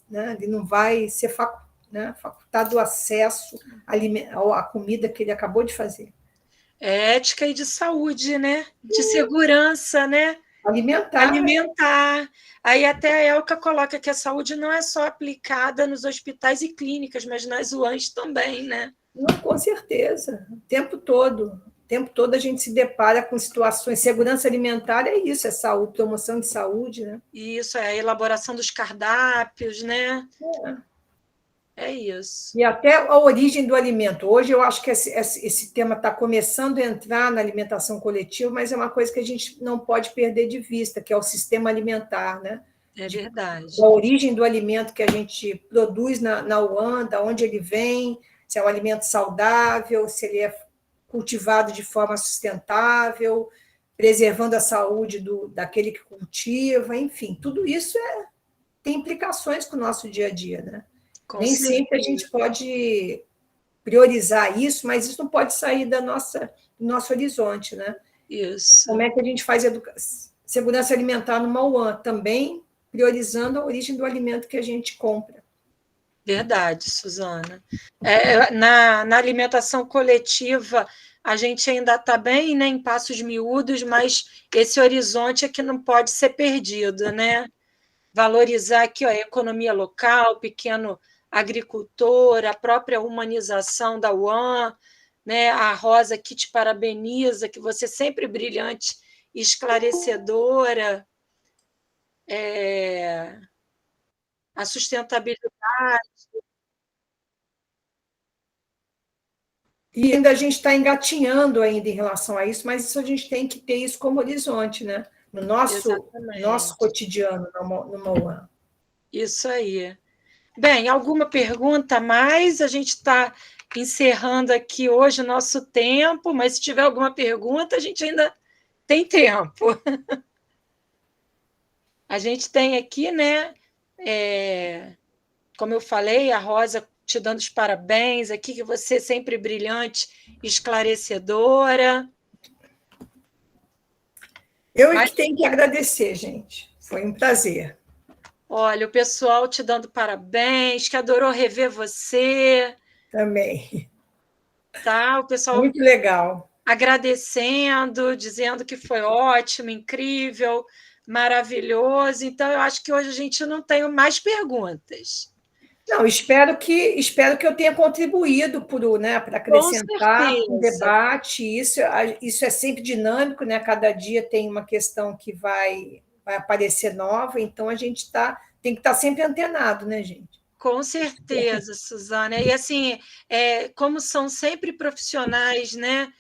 né? Ele não vai ser facultado o acesso à comida que ele acabou de fazer? É ética e de saúde, né? De segurança, né? Alimentar. Aí até a Elka coloca que a saúde não é só aplicada nos hospitais e clínicas, mas nas UANs também, né? Não, com certeza, o tempo todo. O tempo todo a gente se depara com situações. Segurança alimentar é isso, é saúde, promoção de saúde, né? Isso, é a elaboração dos cardápios, né? É isso. E até a origem do alimento. Hoje eu acho que esse tema está começando a entrar na alimentação coletiva, mas é uma coisa que a gente não pode perder de vista, que é o sistema alimentar, né? É verdade. A origem do alimento que a gente produz na UAN, de onde ele vem, se é um alimento saudável, se ele é cultivado de forma sustentável, preservando a saúde daquele que cultiva, enfim, tudo isso tem implicações com o nosso dia a dia, né? Nem sempre a gente pode priorizar isso, mas isso não pode sair do nosso horizonte, né? Isso. Como é que a gente faz segurança alimentar numa UAN? Também priorizando a origem do alimento que a gente compra. Verdade, Suzana. Na alimentação coletiva, a gente ainda está bem, né, em passos miúdos, mas esse horizonte é que não pode ser perdido, né? Valorizar aqui a economia local, pequeno agricultor, a própria humanização da UAN, né? A Rosa aqui te parabeniza, que você é sempre brilhante e esclarecedora. A sustentabilidade. E ainda a gente está engatinhando ainda em relação a isso, mas isso a gente tem que ter isso como horizonte, né? No nosso cotidiano, numa UAN. Isso aí. Bem, alguma pergunta a mais? A gente está encerrando aqui hoje o nosso tempo, mas se tiver alguma pergunta, a gente ainda tem tempo. A gente tem aqui, né? Como eu falei, a Rosa te dando os parabéns aqui, que você é sempre brilhante, esclarecedora. Que tenho que agradecer, gente. Foi um prazer. Olha, o pessoal te dando parabéns, que adorou rever você. Também. Tá? O pessoal muito legal. Agradecendo, dizendo que foi ótimo, incrível, maravilhoso. Então, eu acho que hoje a gente não tem mais perguntas. Não, espero que eu tenha contribuído para acrescentar um debate. Isso é sempre dinâmico, né? Cada dia tem uma questão que vai aparecer nova, então a gente tem que estar sempre antenado, né, gente? Com certeza, Suzana. E assim, como são sempre profissionais, né,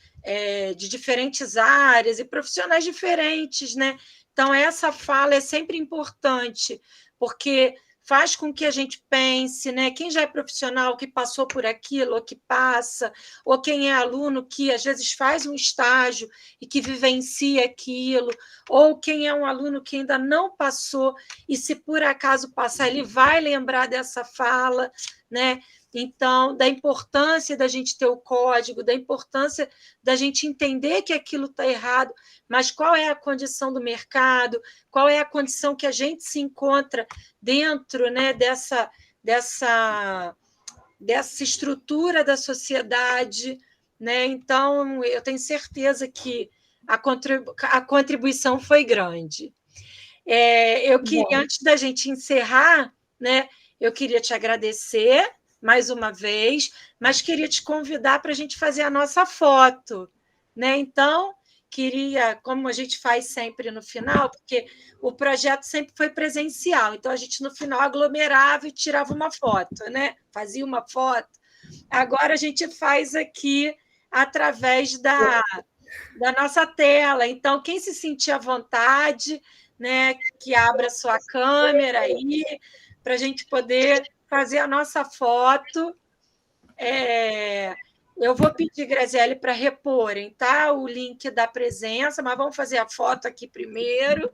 de diferentes áreas e profissionais diferentes, né? Então, essa fala é sempre importante, porque faz com que a gente pense, né? Quem já é profissional, que passou por aquilo, ou que passa, ou quem é aluno que às vezes faz um estágio e que vivencia aquilo, ou quem é um aluno que ainda não passou e se por acaso passar, ele vai lembrar dessa fala, né? Então, da importância da gente ter o código, da importância da gente entender que aquilo está errado, mas qual é a condição do mercado, qual é a condição que a gente se encontra dentro, né, dessa estrutura da sociedade, né? Então, eu tenho certeza que a contribuição foi grande. Eu queria, antes da gente encerrar, né, eu queria te agradecer mais uma vez, mas queria te convidar para a gente fazer a nossa foto, né? Então, queria, como a gente faz sempre no final, porque o projeto sempre foi presencial, então a gente no final aglomerava e tirava uma foto, né? Fazia uma foto. Agora a gente faz aqui através da nossa tela. Então, quem se sentir à vontade, né, que abra sua câmera aí, para a gente poder fazer a nossa foto. Eu vou pedir, Graziele, para reporem, tá? O link da presença, mas vamos fazer a foto aqui primeiro.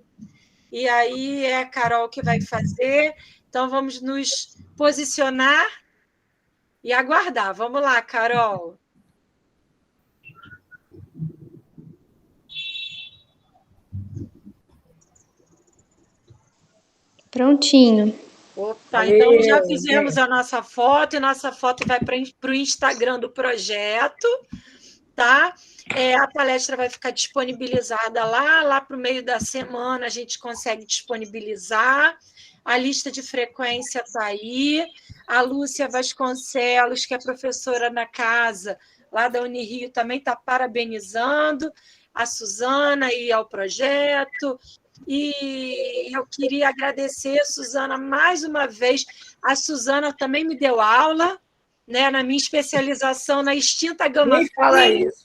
E aí é a Carol que vai fazer. Então, vamos nos posicionar e aguardar. Vamos lá, Carol. Prontinho. Opa, então já fizemos a nossa foto, e nossa foto vai para o Instagram do projeto, tá? A palestra vai ficar disponibilizada lá para o meio da semana, a gente consegue disponibilizar. A lista de frequência está aí. A Lúcia Vasconcelos, que é professora na casa lá da Unirio, também está parabenizando a Suzana e ao projeto. E eu queria agradecer, Suzana, mais uma vez. A Suzana também me deu aula, né, na minha especialização na extinta gama Nem fala isso.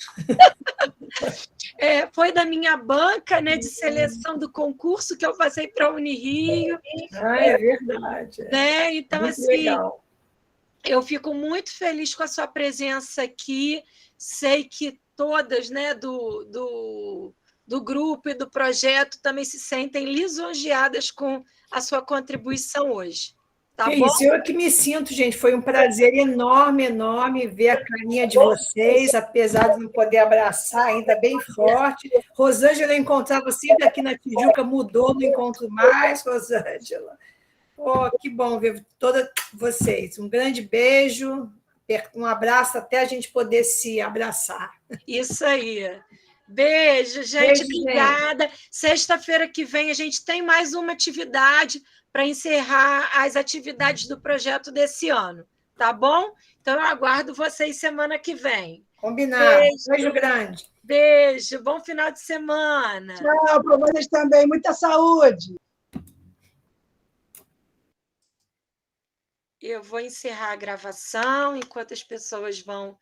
Foi da minha banca, né, de seleção do concurso que eu passei para a Unirio. É verdade. Né? Então, muito assim, legal. Eu fico muito feliz com a sua presença aqui. Sei que todas, né, do grupo e do projeto também se sentem lisonjeadas com a sua contribuição hoje. Tá bom? Isso, eu que me sinto, gente. Foi um prazer enorme, enorme ver a carinha de vocês, apesar de não poder abraçar ainda bem forte. Rosângela eu encontrava sempre aqui na Tijuca, mudou, não encontro mais, Rosângela. Oh, que bom ver todas vocês. Um grande beijo, um abraço até a gente poder se abraçar. Isso aí. Beijo, gente. Obrigada. Sexta-feira que vem a gente tem mais uma atividade para encerrar as atividades do projeto desse ano, tá bom? Então, eu aguardo vocês semana que vem. Combinado. Beijo grande. Beijo. Bom final de semana. Tchau, para vocês também. Muita saúde. Eu vou encerrar a gravação enquanto as pessoas vão